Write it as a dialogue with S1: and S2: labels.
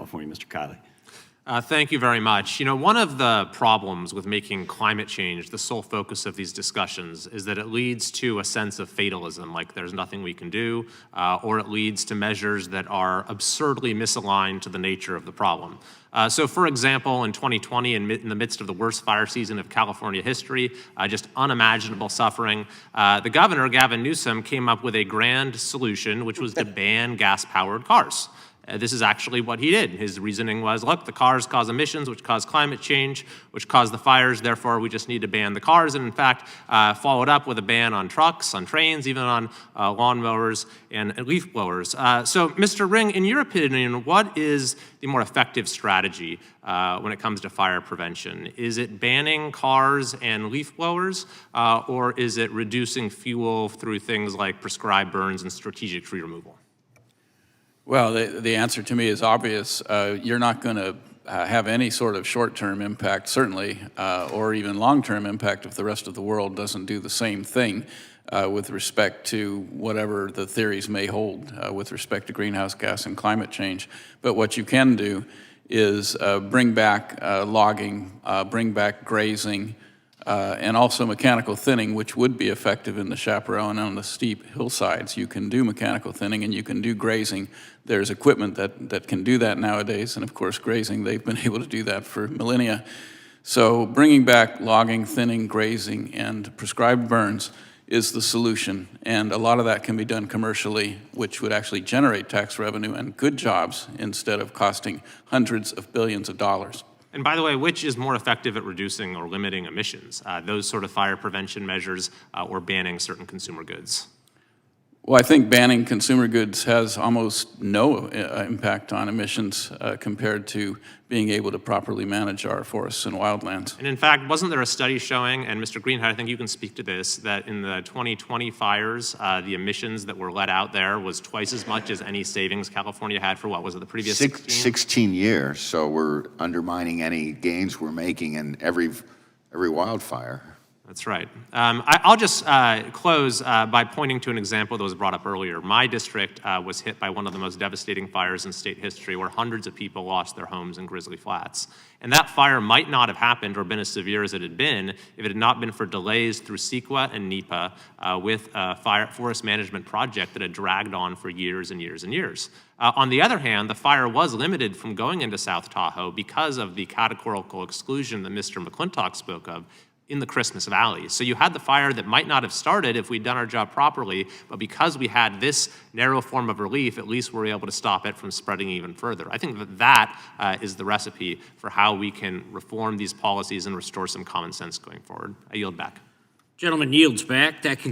S1: California, Mr. Kiley.
S2: Thank you very much. You know, one of the problems with making climate change the sole focus of these discussions is that it leads to a sense of fatalism, like there's nothing we can do, or it leads to measures that are absurdly misaligned to the nature of the problem. So, for example, in 2020, in the midst of the worst fire season of California history, just unimaginable suffering, the governor, Gavin Newsom, came up with a grand solution, which was to ban gas-powered cars. This is actually what he did. His reasoning was, look, the cars cause emissions, which cause climate change, which cause the fires, therefore we just need to ban the cars, and in fact, followed up with a ban on trucks, on trains, even on lawnmowers and leaf blowers. So, Mr. Ring, in your opinion, what is the more effective strategy when it comes to fire prevention? Is it banning cars and leaf blowers, or is it reducing fuel through things like prescribed burns and strategic tree removal?
S3: Well, the answer to me is obvious. You're not going to have any sort of short-term impact, certainly, or even long-term impact if the rest of the world doesn't do the same thing with respect to whatever the theories may hold with respect to greenhouse gas and climate change. But what you can do is bring back logging, bring back grazing, and also mechanical thinning, which would be effective in the chaparral and on the steep hillsides. You can do mechanical thinning and you can do grazing. There's equipment that can do that nowadays, and of course grazing, they've been able to do that for millennia. So bringing back logging, thinning, grazing, and prescribed burns is the solution, and a lot of that can be done commercially, which would actually generate tax revenue and good jobs instead of costing hundreds of billions of dollars.
S2: And by the way, which is more effective at reducing or limiting emissions? Those sort of fire prevention measures or banning certain consumer goods?
S3: Well, I think banning consumer goods has almost no impact on emissions compared to being able to properly manage our forests and wildlands.
S2: And in fact, wasn't there a study showing, and Mr. Greenhut, I think you can speak to this, that in the 2020 fires, the emissions that were let out there was twice as much as any savings California had for, what was it, the previous
S4: 16 years, so we're undermining any gains we're making in every wildfire.
S2: That's right. I'll just close by pointing to an example that was brought up earlier. My district was hit by one of the most devastating fires in state history, where hundreds of people lost their homes in Grizzly Flats. And that fire might not have happened or been as severe as it had been if it had not been for delays through CEQA and NEPA with a forest management project that had dragged on for years and years and years. On the other hand, the fire was limited from going into South Tahoe because of the categorical exclusion that Mr. McClintock spoke of in the Christmas Valley. So you had the fire that might not have started if we'd done our job properly, but because we had this narrow form of relief, at least we're able to stop it from spreading even further. I think that is the recipe for how we can reform these policies and restore some common sense going forward. I yield back.
S5: Gentleman yields back. That